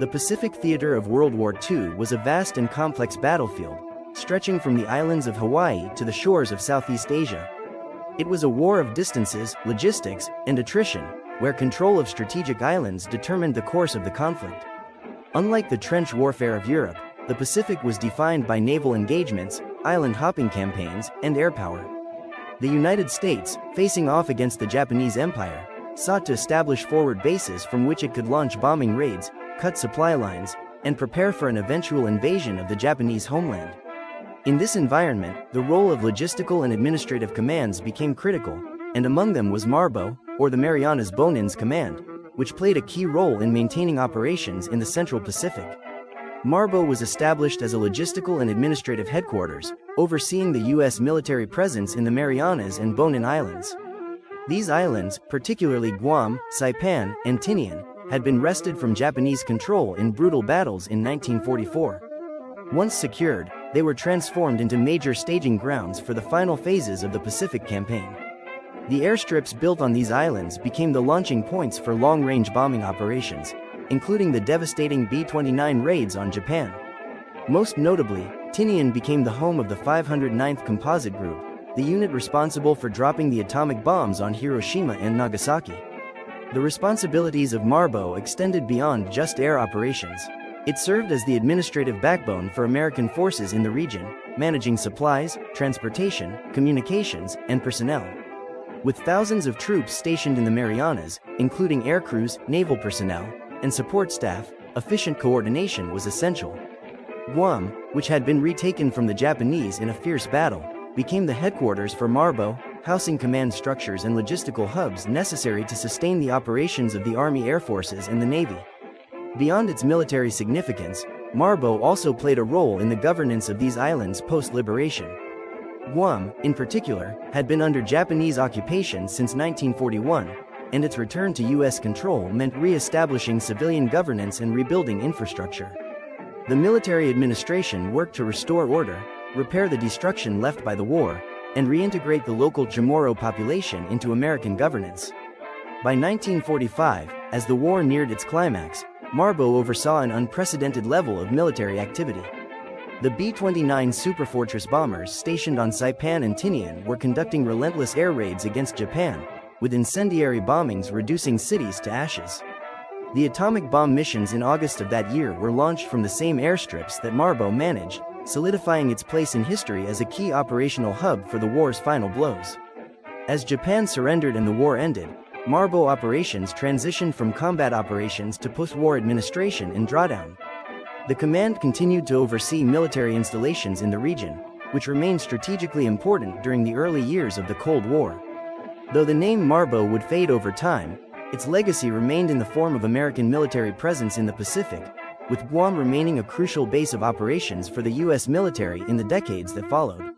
The Pacific theater of World War II was a vast and complex battlefield, stretching from the islands of Hawaii to the shores of Southeast Asia. It was a war of distances, logistics, and attrition, where control of strategic islands determined the course of the conflict. Unlike the trench warfare of Europe, the Pacific was defined by naval engagements, island-hopping campaigns, and air power. The United States, facing off against the Japanese Empire, sought to establish forward bases from which it could launch bombing raids, cut supply lines, and prepare for an eventual invasion of the Japanese homeland. In this environment, the role of logistical and administrative commands became critical, and among them was MARBO, or the Marianas Bonins Command, which played a key role in maintaining operations in the Central Pacific. MARBO was established as a logistical and administrative headquarters, overseeing the U.S. military presence in the Marianas and Bonin Islands. These islands, particularly Guam, Saipan, and Tinian, had been wrested from Japanese control in brutal battles in 1944. Once secured, they were transformed into major staging grounds for the final phases of the Pacific Campaign. The airstrips built on these islands became the launching points for long-range bombing operations, including the devastating B-29 raids on Japan. Most notably, Tinian became the home of the 509th Composite Group, the unit responsible for dropping the atomic bombs on Hiroshima and Nagasaki. The responsibilities of MARBO extended beyond just air operations. It served as the administrative backbone for American forces in the region, managing supplies, transportation, communications, and personnel. With thousands of troops stationed in the Marianas, including aircrews, naval personnel, and support staff, efficient coordination was essential. Guam, which had been retaken from the Japanese in a fierce battle, became the headquarters for MARBO, housing command structures and logistical hubs necessary to sustain the operations of the Army Air Forces and the Navy. Beyond its military significance, MARBO also played a role in the governance of these islands post-liberation. Guam, in particular, had been under Japanese occupation since 1941, and its return to U.S. control meant re-establishing civilian governance and rebuilding infrastructure. The military administration worked to restore order, repair the destruction left by the war, and reintegrate the local Chamorro population into American governance. By 1945, as the war neared its climax, MARBO oversaw an unprecedented level of military activity. The B-29 Superfortress bombers stationed on Saipan and Tinian were conducting relentless air raids against Japan, with incendiary bombings reducing cities to ashes. The atomic bomb missions in August of that year were launched from the same airstrips that MARBO managed, solidifying its place in history as a key operational hub for the war's final blows. As Japan surrendered and the war ended, MARBO operations transitioned from combat operations to post-war administration and drawdown. The command continued to oversee military installations in the region, which remained strategically important during the early years of the Cold War. Though the name MARBO would fade over time, its legacy remained in the form of American military presence in the Pacific, with Guam remaining a crucial base of operations for the U.S. military in the decades that followed.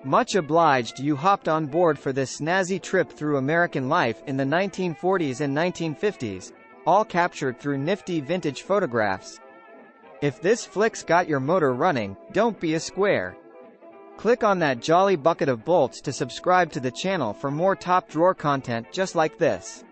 Much obliged you hopped on board for this snazzy trip through American life in the 1940s and 1950s, all captured through nifty vintage photographs. If this flick's got your motor running, don't be a square. Click on that jolly bucket of bolts to subscribe to the channel for more top drawer content just like this.